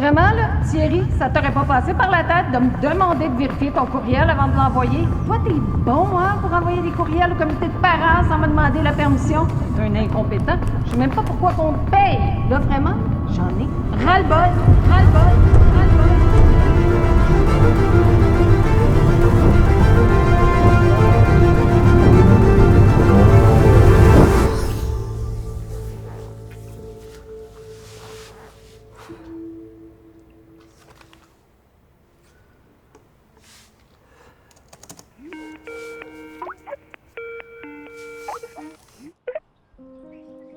Vraiment, là, Thierry, ça t'aurait pas passé par la tête de me demander de vérifier ton courriel avant de l'envoyer? Toi, t'es bon, hein, pour envoyer des courriels au comité de parents sans me demander la permission. T'es un incompétent. Je sais même pas pourquoi qu'on te paye. Là, vraiment, j'en ai ras-le-bol, ras-le-bol, ras-le-bol.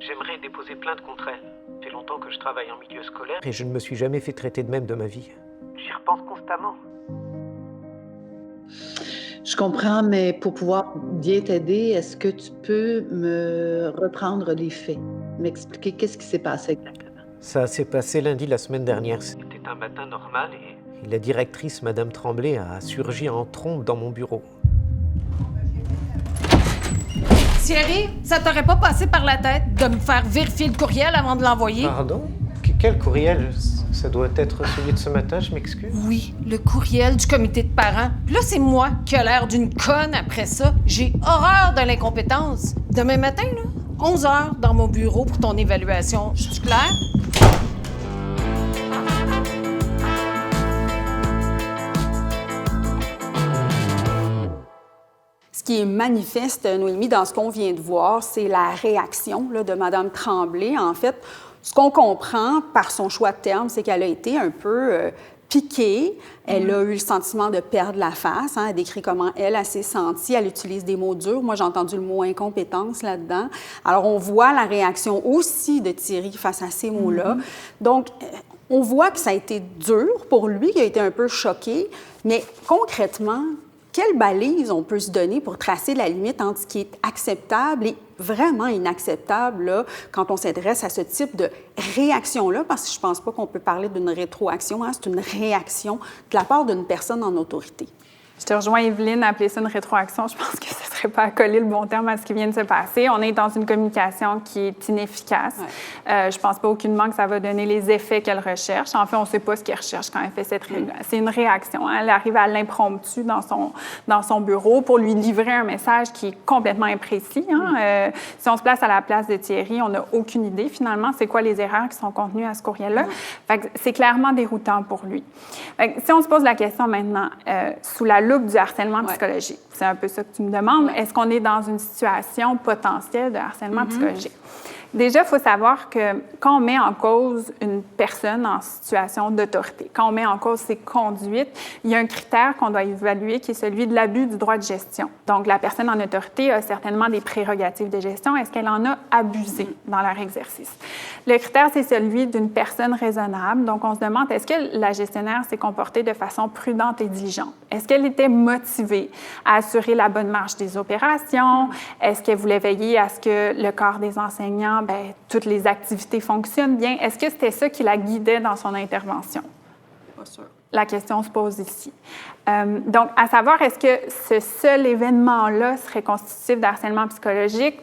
J'aimerais déposer plainte contre elle. Ça fait longtemps que je travaille en milieu scolaire et je ne me suis jamais fait traiter de même de ma vie. J'y repense constamment. Je comprends, mais pour pouvoir bien t'aider, est-ce que tu peux me reprendre les faits? M'expliquer qu'est-ce qui s'est passé exactement? Ça s'est passé lundi la semaine dernière. C'était un matin normal et la directrice, Madame Tremblay, a surgi en trompe dans mon bureau. Thierry, ça t'aurait pas passé par la tête de me faire vérifier le courriel avant de l'envoyer? Pardon? Quel courriel? Ça doit être celui de ce matin, je m'excuse. Oui, le courriel du comité de parents. Puis là, c'est moi qui a l'air d'une conne après ça. J'ai horreur de l'incompétence. Demain matin, là, 11h dans mon bureau pour ton évaluation. Je suis claire? Ce qui est manifeste, Noémie, dans ce qu'on vient de voir, c'est la réaction là, de Mme Tremblay. En fait, ce qu'on comprend par son choix de terme, c'est qu'elle a été un peu piquée. Elle a eu le sentiment de perdre la face. Hein. Elle décrit comment elle s'est sentie. Elle utilise des mots durs. Moi, j'ai entendu le mot incompétence là-dedans. Alors, on voit la réaction aussi de Thierry face à ces mots-là. Donc, on voit que ça a été dur pour lui, qu'il a été un peu choqué. Mais concrètement, quelle balise on peut se donner pour tracer la limite entre ce qui est acceptable et vraiment inacceptable là, quand on s'adresse à ce type de réaction-là? Parce que je ne pense pas qu'on peut parler d'une rétroaction, hein, c'est une réaction de la part d'une personne en autorité. Je te rejoins, Evelyne, à appeler ça une rétroaction. Je pense que ce ne serait pas à coller le bon terme à ce qui vient de se passer. On est dans une communication qui est inefficace. Ouais. Je ne pense pas aucunement que ça va donner les effets qu'elle recherche. En fait, on ne sait pas ce qu'elle recherche quand elle fait cette réaction. C'est une réaction. Hein? Elle arrive à l'impromptu dans son bureau pour lui livrer un message qui est complètement imprécis. Hein? Si on se place à la place de Thierry, on n'a aucune idée, finalement, c'est quoi les erreurs qui sont contenues à ce courriel-là. Fait que c'est clairement déroutant pour lui. Fait que si on se pose la question maintenant, sous la loupe du harcèlement psychologique. C'est un peu ça que tu me demandes. Est-ce qu'on est dans une situation potentielle de harcèlement psychologique? Déjà, il faut savoir que quand on met en cause une personne en situation d'autorité, quand on met en cause ses conduites, il y a un critère qu'on doit évaluer qui est celui de l'abus du droit de gestion. Donc, la personne en autorité a certainement des prérogatives de gestion. Est-ce qu'elle en a abusé dans leur exercice? Le critère, c'est celui d'une personne raisonnable. Donc, on se demande, est-ce que la gestionnaire s'est comportée de façon prudente et diligente? Est-ce qu'elle était motivée à assurer la bonne marche des opérations? Est-ce qu'elle voulait veiller à ce que le corps des enseignants, toutes les activités fonctionnent bien? Est-ce que c'était ça qui la guidait dans son intervention? Pas sûr. La question se pose ici. Donc, à savoir, est-ce que ce seul événement-là serait constitutif de harcèlement psychologique?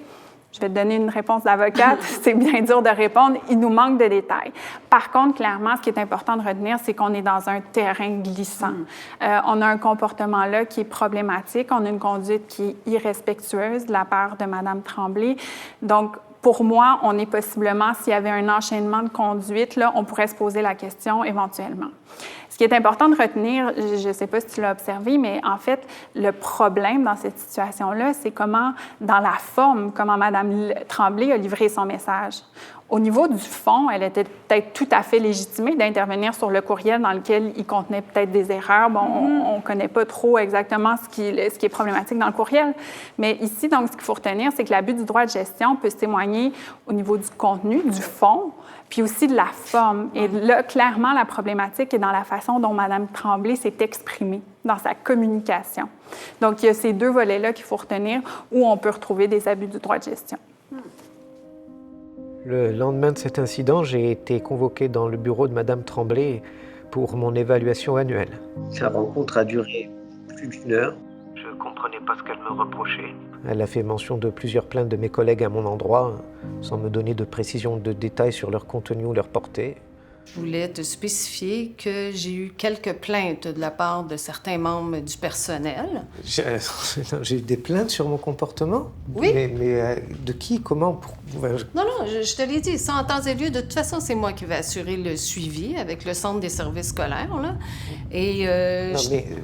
Je vais te donner une réponse d'avocate. C'est bien dur de répondre. Il nous manque de détails. Par contre, clairement, ce qui est important de retenir, c'est qu'on est dans un terrain glissant. On a un comportement là qui est problématique. On a une conduite qui est irrespectueuse de la part de Mme Tremblay. Donc, pour moi, on est possiblement, s'il y avait un enchaînement de conduite, là, on pourrait se poser la question éventuellement. Ce qui est important de retenir, je ne sais pas si tu l'as observé, mais en fait, le problème dans cette situation-là, c'est comment, dans la forme, comment Mme Tremblay a livré son message. Au niveau du fond, elle était peut-être tout à fait légitimée d'intervenir sur le courriel dans lequel il contenait peut-être des erreurs. Bon, on ne connaît pas trop exactement ce qui est problématique dans le courriel. Mais ici, donc, ce qu'il faut retenir, c'est que l'abus du droit de gestion peut se témoigner au niveau du contenu, du fond, puis aussi de la forme. Et là, clairement, la problématique est dans la façon dont Mme Tremblay s'est exprimée, dans sa communication. Donc, il y a ces deux volets-là qu'il faut retenir où on peut retrouver des abus du droit de gestion. Le lendemain de cet incident, j'ai été convoqué dans le bureau de Madame Tremblay pour mon évaluation annuelle. Sa rencontre a duré plus d'1 heure. Je ne comprenais pas ce qu'elle me reprochait. Elle a fait mention de plusieurs plaintes de mes collègues à mon endroit, sans me donner de précision de détails sur leur contenu ou leur portée. Je voulais te spécifier que j'ai eu quelques plaintes de la part de certains membres du personnel. J'ai eu des plaintes sur mon comportement? Oui. Mais de qui? Comment? Non, je te l'ai dit, ça en temps et lieu. De toute façon, c'est moi qui vais assurer le suivi avec le Centre des services scolaires, là. Et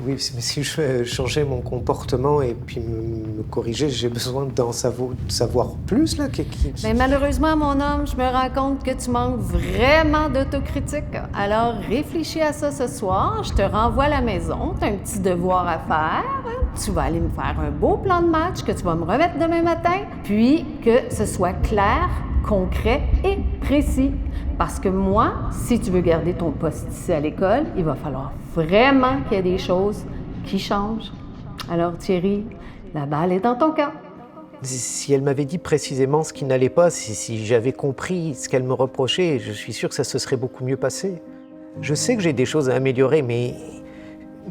mais si je veux changer mon comportement et puis me corriger, j'ai besoin d'en savoir plus, là. Mais malheureusement, mon homme, je me rends compte que tu manques vraiment d'autocritique. Alors, réfléchis à ça ce soir. Je te renvoie à la maison. Tu as un petit devoir à faire. Tu vas aller me faire un beau plan de match que tu vas me remettre demain matin. Puis, que ce soit clair, concret et précis. Parce que moi, si tu veux garder ton poste ici à l'école, il va falloir vraiment qu'il y ait des choses qui changent. Alors, Thierry, la balle est dans ton camp. Si elle m'avait dit précisément ce qui n'allait pas, si j'avais compris ce qu'elle me reprochait, je suis sûr que ça se serait beaucoup mieux passé. Je sais que j'ai des choses à améliorer, mais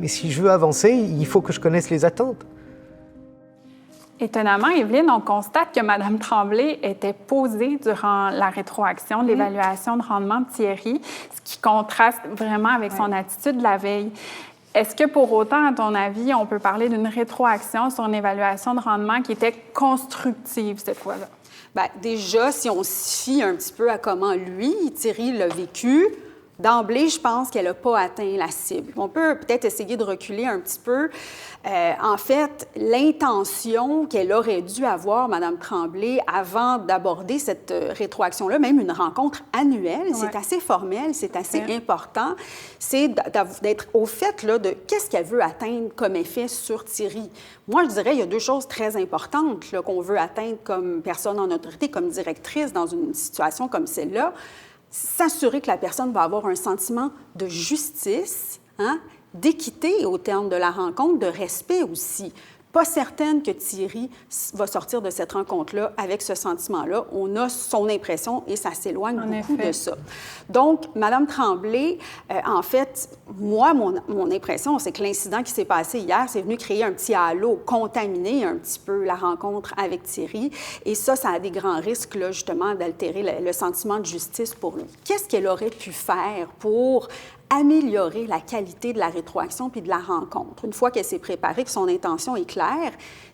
si je veux avancer, il faut que je connaisse les attentes. Étonnamment, Evelyne, on constate que Mme Tremblay était posée durant la rétroaction de l'évaluation de rendement de Thierry, ce qui contraste vraiment avec son attitude de la veille. Est-ce que pour autant, à ton avis, on peut parler d'une rétroaction sur une évaluation de rendement qui était constructive cette fois-là? Bien, déjà, si on se fie un petit peu à comment lui, Thierry, l'a vécu, d'emblée, je pense qu'elle n'a pas atteint la cible. On peut peut-être essayer de reculer un petit peu. En fait, l'intention qu'elle aurait dû avoir, Mme Tremblay, avant d'aborder cette rétroaction-là, même une rencontre annuelle, c'est assez formel, c'est assez important, c'est d'être au fait là, de qu'est-ce qu'elle veut atteindre comme effet sur Thierry. Moi, je dirais qu'il y a deux choses très importantes là, qu'on veut atteindre comme personne en autorité, comme directrice dans une situation comme celle-là. S'assurer que la personne va avoir un sentiment de justice, d'équité au terme de la rencontre, de respect aussi. Pas certaine que Thierry va sortir de cette rencontre-là avec ce sentiment-là. On a son impression et ça s'éloigne beaucoup de ça. Donc, Mme Tremblay, en fait, moi, mon impression, c'est que l'incident qui s'est passé hier, c'est venu créer un petit halo, contaminer un petit peu la rencontre avec Thierry. Et ça a des grands risques, là, justement, d'altérer le sentiment de justice pour lui. Qu'est-ce qu'elle aurait pu faire pour améliorer la qualité de la rétroaction puis de la rencontre? Une fois qu'elle s'est préparée, que son intention est claire,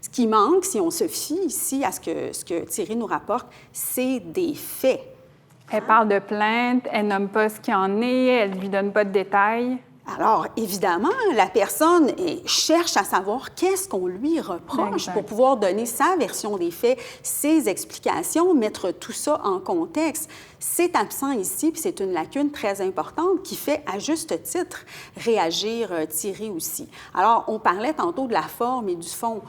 ce qui manque, si on se fie ici à ce que Thierry nous rapporte, c'est des faits. Elle parle de plainte, elle nomme pas ce qu'il en est, elle lui donne pas de détails. Alors, évidemment, la personne cherche à savoir qu'est-ce qu'on lui reproche pour pouvoir donner sa version des faits, ses explications, mettre tout ça en contexte. C'est absent ici, puis c'est une lacune très importante qui fait, à juste titre, réagir Thierry aussi. Alors, on parlait tantôt de la forme et du fond.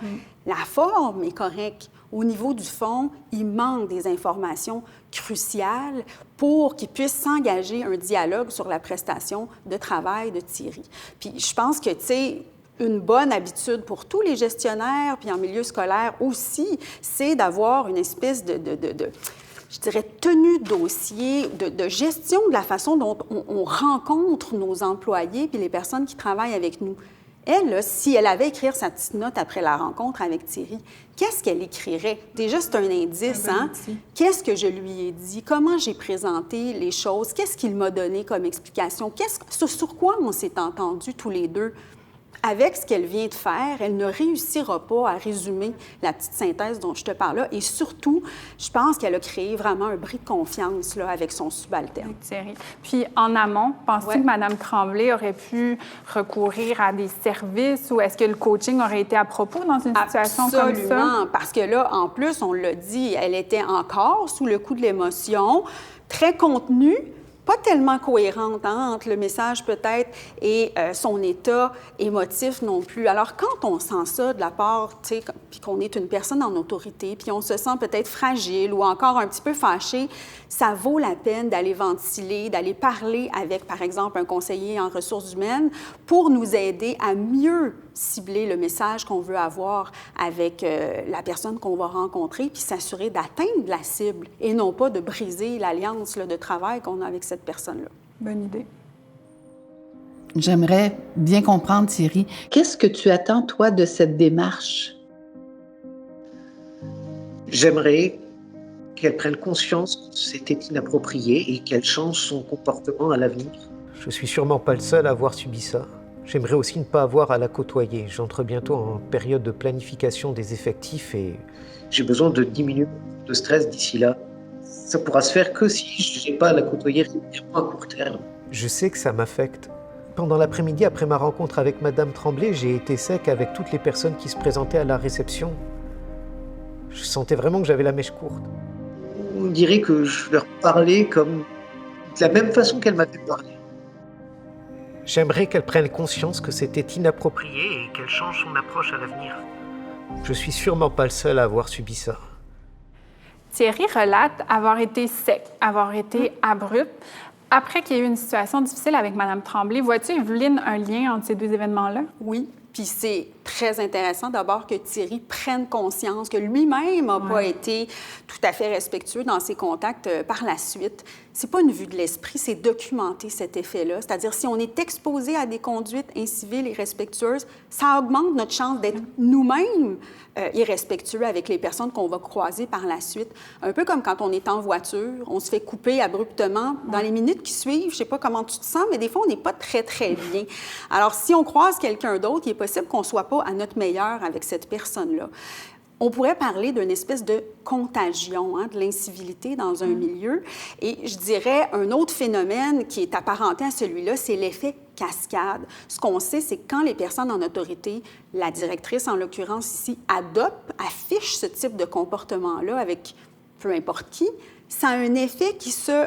La forme est correcte. Au niveau du fond, il manque des informations cruciales pour qu'il puisse s'engager un dialogue sur la prestation de travail de Thierry. Puis je pense que, tu sais, une bonne habitude pour tous les gestionnaires, puis en milieu scolaire aussi, c'est d'avoir une espèce de je dirais, tenue de dossier, de gestion de la façon dont on rencontre nos employés puis les personnes qui travaillent avec nous. Elle, là, si elle avait écrit sa petite note après la rencontre avec Thierry, qu'est-ce qu'elle écrirait? Déjà, c'est un indice, hein? Qu'est-ce que je lui ai dit? Comment j'ai présenté les choses? Qu'est-ce qu'il m'a donné comme explication? Sur quoi on s'est entendus tous les deux? Avec ce qu'elle vient de faire, elle ne réussira pas à résumer la petite synthèse dont je te parle là. Et surtout, je pense qu'elle a créé vraiment un bris de confiance là, avec son subalterne. Thierry. Puis, en amont, penses-tu que Mme Tremblay aurait pu recourir à des services ou est-ce que le coaching aurait été à propos dans une situation comme ça? Absolument, parce que là, en plus, on l'a dit, elle était encore sous le coup de l'émotion, très contenue, pas tellement cohérente entre le message peut-être et son état émotif non plus. Alors, quand on sent ça de la part, tu sais, puis qu'on est une personne en autorité, puis on se sent peut-être fragile ou encore un petit peu fâché, ça vaut la peine d'aller ventiler, d'aller parler avec, par exemple, un conseiller en ressources humaines pour nous aider à mieux cibler le message qu'on veut avoir avec la personne qu'on va rencontrer, puis s'assurer d'atteindre la cible et non pas de briser l'alliance de travail qu'on a avec cette personne-là. Bonne idée. J'aimerais bien comprendre, Thierry. Qu'est-ce que tu attends, toi, de cette démarche? J'aimerais qu'elle prenne conscience que c'était inapproprié et qu'elle change son comportement à l'avenir. Je suis sûrement pas le seul à avoir subi ça. J'aimerais aussi ne pas avoir à la côtoyer. J'entre bientôt en période de planification des effectifs et j'ai besoin de diminuer le stress d'ici là. Ça pourra se faire que si je n'ai pas à la côtoyer régulièrement à court terme. Je sais que ça m'affecte. Pendant l'après-midi, après ma rencontre avec Madame Tremblay, j'ai été sec avec toutes les personnes qui se présentaient à la réception. Je sentais vraiment que j'avais la mèche courte. On dirait que je leur parlais comme de la même façon qu'elle m'avait parlé. J'aimerais qu'elle prenne conscience que c'était inapproprié et qu'elle change son approche à l'avenir. Je suis sûrement pas le seul à avoir subi ça. Thierry relate avoir été sec, avoir été abrupt. Après qu'il y ait eu une situation difficile avec Mme Tremblay, vois-tu, Evelyne, un lien entre ces deux événements-là? Oui. Puis c'est très intéressant d'abord que Thierry prenne conscience que lui-même n'a pas été tout à fait respectueux dans ses contacts par la suite. C'est pas une vue de l'esprit, c'est documenter cet effet-là. C'est-à-dire, si on est exposé à des conduites inciviles et respectueuses, ça augmente notre chance d'être nous-mêmes irrespectueux avec les personnes qu'on va croiser par la suite. Un peu comme quand on est en voiture, on se fait couper abruptement. Dans les minutes qui suivent, je sais pas comment tu te sens, mais des fois, on n'est pas très, très bien. Alors, si on croise quelqu'un d'autre, il est possible qu'on ne soit pas à notre meilleur avec cette personne-là. On pourrait parler d'une espèce de contagion, de l'incivilité dans un milieu. Et je dirais, un autre phénomène qui est apparenté à celui-là, c'est l'effet cascade. Ce qu'on sait, c'est que quand les personnes en autorité, la directrice en l'occurrence ici, affiche ce type de comportement-là avec peu importe qui, ça a un effet qui se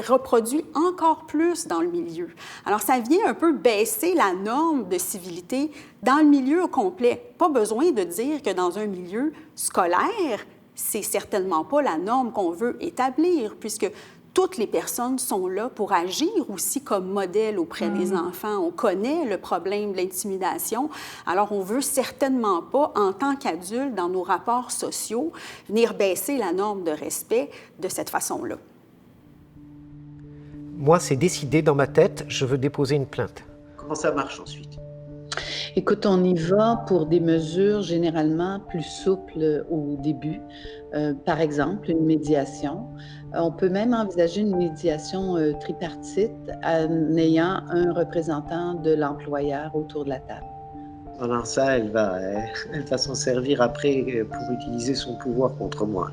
reproduit encore plus dans le milieu. Alors, ça vient un peu baisser la norme de civilité dans le milieu au complet. Pas besoin de dire que dans un milieu scolaire, c'est certainement pas la norme qu'on veut établir, puisque toutes les personnes sont là pour agir aussi comme modèle auprès des enfants. On connaît le problème de l'intimidation. Alors, on ne veut certainement pas, en tant qu'adulte, dans nos rapports sociaux, venir baisser la norme de respect de cette façon-là. Moi, c'est décidé dans ma tête, je veux déposer une plainte. Comment ça marche ensuite? Écoute, on y va pour des mesures généralement plus souples au début. Par exemple, une médiation. On peut même envisager une médiation tripartite en ayant un représentant de l'employeur autour de la table. Pendant ça, elle va s'en servir après pour utiliser son pouvoir contre moi.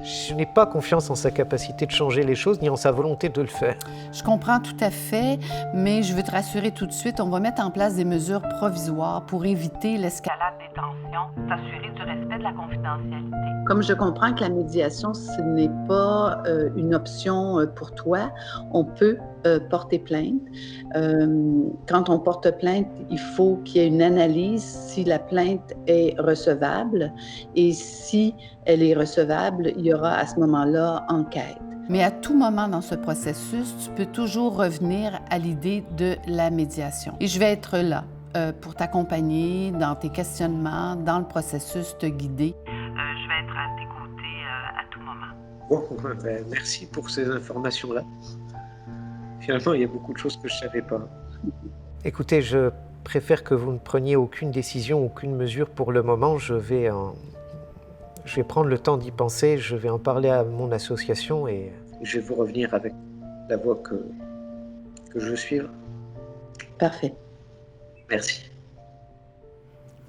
Je n'ai pas confiance en sa capacité de changer les choses ni en sa volonté de le faire. Je comprends tout à fait, mais je veux te rassurer tout de suite, on va mettre en place des mesures provisoires pour éviter l'escalade des tensions, s'assurer du respect de la confidentialité. Comme je comprends que la médiation, ce n'est pas une option pour toi, on peut porter plainte. Quand on porte plainte, il faut qu'il y ait une analyse si la plainte est recevable et si elle est recevable, il y aura à ce moment-là enquête. Mais à tout moment dans ce processus, tu peux toujours revenir à l'idée de la médiation. Et je vais être là pour t'accompagner dans tes questionnements, dans le processus, te guider. Je vais être à tes côtés à tout moment. Bon, merci pour ces informations-là. Finalement, il y a beaucoup de choses que je ne savais pas. Écoutez, je préfère que vous ne preniez aucune décision, aucune mesure pour le moment. Je vais prendre le temps d'y penser, je vais en parler à mon association et je vais vous revenir avec la voie que je veux suivre. Parfait. Merci.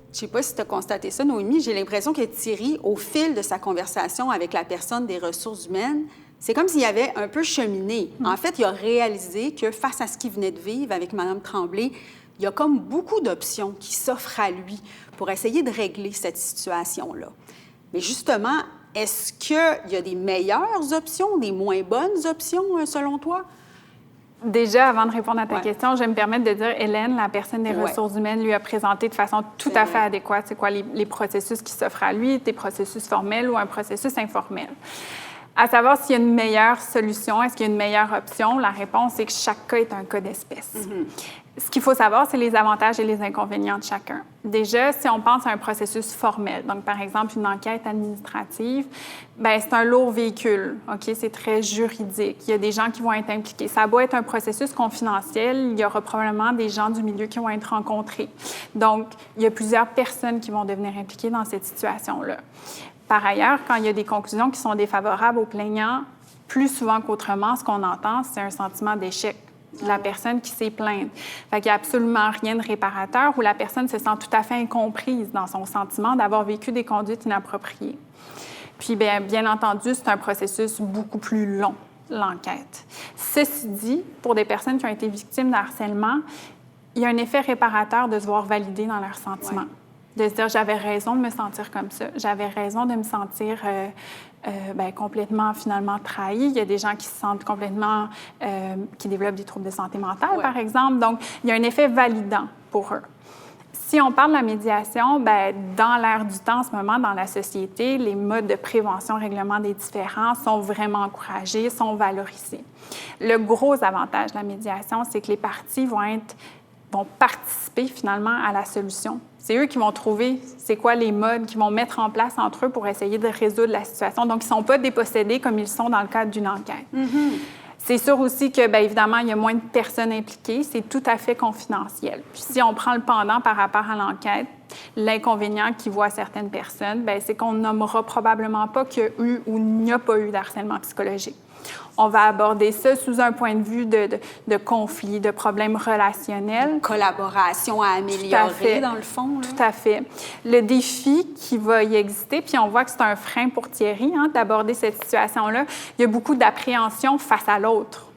Je ne sais pas si tu as constaté ça, Noémie, j'ai l'impression que Thierry, au fil de sa conversation avec la personne des ressources humaines, c'est comme s'il avait un peu cheminé. En fait, il a réalisé que face à ce qu'il venait de vivre avec Mme Tremblay, il y a comme beaucoup d'options qui s'offrent à lui pour essayer de régler cette situation-là. Mais justement, est-ce qu'il y a des meilleures options, des moins bonnes options, selon toi? Déjà, avant de répondre à ta question, je vais me permettre de dire, Hélène, la personne des ressources humaines, lui a présenté de façon tout à fait adéquate c'est quoi les processus qui s'offrent à lui, des processus formels ou un processus informel. À savoir s'il y a une meilleure solution, est-ce qu'il y a une meilleure option, la réponse est que chaque cas est un cas d'espèce. Ce qu'il faut savoir, c'est les avantages et les inconvénients de chacun. Déjà, si on pense à un processus formel, donc par exemple une enquête administrative, bien, c'est un lourd véhicule, OK? C'est très juridique. Il y a des gens qui vont être impliqués. Ça doit être un processus confidentiel. Il y aura probablement des gens du milieu qui vont être rencontrés. Donc, il y a plusieurs personnes qui vont devenir impliquées dans cette situation-là. Par ailleurs, quand il y a des conclusions qui sont défavorables aux plaignants, plus souvent qu'autrement, ce qu'on entend, c'est un sentiment d'échec de la personne qui s'est plainte. Fait qu'il n'y a absolument rien de réparateur où la personne se sent tout à fait incomprise dans son sentiment d'avoir vécu des conduites inappropriées. Puis, bien entendu, c'est un processus beaucoup plus long, l'enquête. Ceci dit, pour des personnes qui ont été victimes de harcèlement, il y a un effet réparateur de se voir valider dans leurs sentiments. De se dire, j'avais raison de me sentir comme ça, j'avais raison de me sentir complètement, finalement, trahi. Il y a des gens qui se sentent complètement, qui développent des troubles de santé mentale, par exemple. Donc, il y a un effet validant pour eux. Si on parle de la médiation, dans l'ère du temps, en ce moment, dans la société, les modes de prévention, règlement des différends sont vraiment encouragés, sont valorisés. Le gros avantage de la médiation, c'est que les parties vont participer finalement à la solution. C'est eux qui vont trouver c'est quoi les modes qu'ils vont mettre en place entre eux pour essayer de résoudre la situation. Donc, ils ne sont pas dépossédés comme ils sont dans le cadre d'une enquête. C'est sûr aussi que, évidemment, il y a moins de personnes impliquées. C'est tout à fait confidentiel. Puis si on prend le pendant par rapport à l'enquête, l'inconvénient qu'ils voient certaines personnes, c'est qu'on nommera probablement pas qu'il y a eu ou il n'y a pas eu d'harcèlement psychologique. On va aborder ça sous un point de vue de conflit, de problèmes relationnels. Collaboration à améliorer, dans le fond. Là. Tout à fait. Le défi qui va y exister, puis on voit que c'est un frein pour Thierry d'aborder cette situation-là, il y a beaucoup d'appréhension face à l'autre.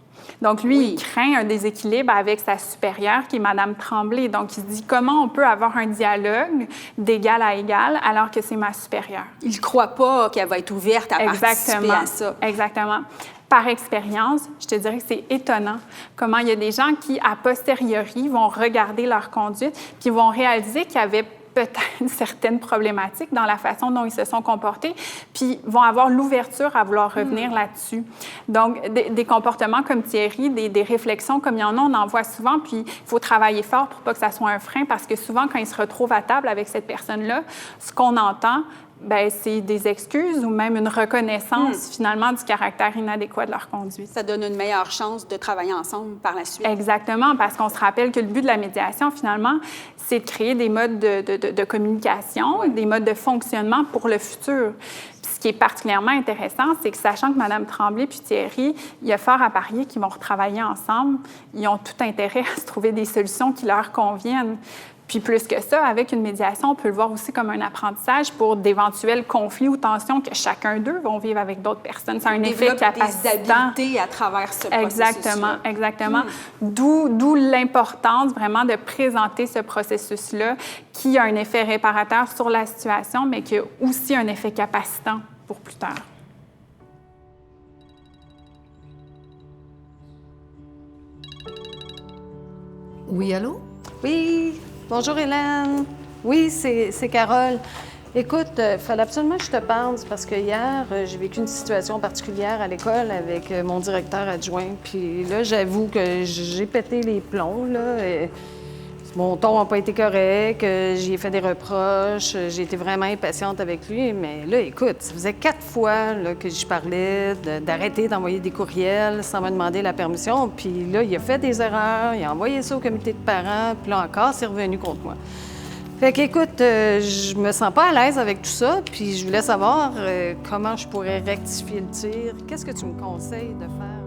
Donc, lui, il craint un déséquilibre avec sa supérieure, qui est Mme Tremblay. Donc, il se dit comment on peut avoir un dialogue d'égal à égal alors que c'est ma supérieure. Il ne croit pas qu'elle va être ouverte à participer à ça. Exactement. Par expérience, je te dirais que c'est étonnant comment il y a des gens qui, a posteriori, vont regarder leur conduite puis vont réaliser qu'il y avait peut-être certaines problématiques dans la façon dont ils se sont comportés, puis vont avoir l'ouverture à vouloir revenir là-dessus. Donc, des comportements comme Thierry, des réflexions comme il y en a, on en voit souvent, puis il faut travailler fort pour pas que ça soit un frein, parce que souvent, quand ils se retrouvent à table avec cette personne-là, ce qu'on entend, c'est des excuses ou même une reconnaissance, finalement, du caractère inadéquat de leur conduite. Ça donne une meilleure chance de travailler ensemble par la suite. Exactement, parce qu'on se rappelle que le but de la médiation, finalement, c'est de créer des modes de communication, des modes de fonctionnement pour le futur. Puis ce qui est particulièrement intéressant, c'est que sachant que Mme Tremblay puis Thierry, il y a fort à parier qu'ils vont retravailler ensemble, ils ont tout intérêt à se trouver des solutions qui leur conviennent. Puis plus que ça, avec une médiation, on peut le voir aussi comme un apprentissage pour d'éventuels conflits ou tensions que chacun d'eux vont vivre avec d'autres personnes. C'est un effet capacitant. Des habiletés à travers ce processus-là. Exactement. D'où l'importance vraiment de présenter ce processus-là qui a un effet réparateur sur la situation, mais qui a aussi un effet capacitant pour plus tard. Oui, allô? Oui. Bonjour Hélène. Oui, c'est Carole. Écoute, il fallait absolument que je te parle parce que hier, j'ai vécu une situation particulière à l'école avec mon directeur adjoint. Puis là, j'avoue que j'ai pété les plombs, là. Et mon ton n'a pas été correct, j'y ai fait des reproches, j'ai été vraiment impatiente avec lui. Mais là, écoute, ça faisait 4 fois là, que je parlais d'arrêter d'envoyer des courriels sans me demander la permission. Puis là, il a fait des erreurs, il a envoyé ça au comité de parents, puis là encore, c'est revenu contre moi. Fait qu'écoute, je me sens pas à l'aise avec tout ça, puis je voulais savoir comment je pourrais rectifier le tir. Qu'est-ce que tu me conseilles de faire?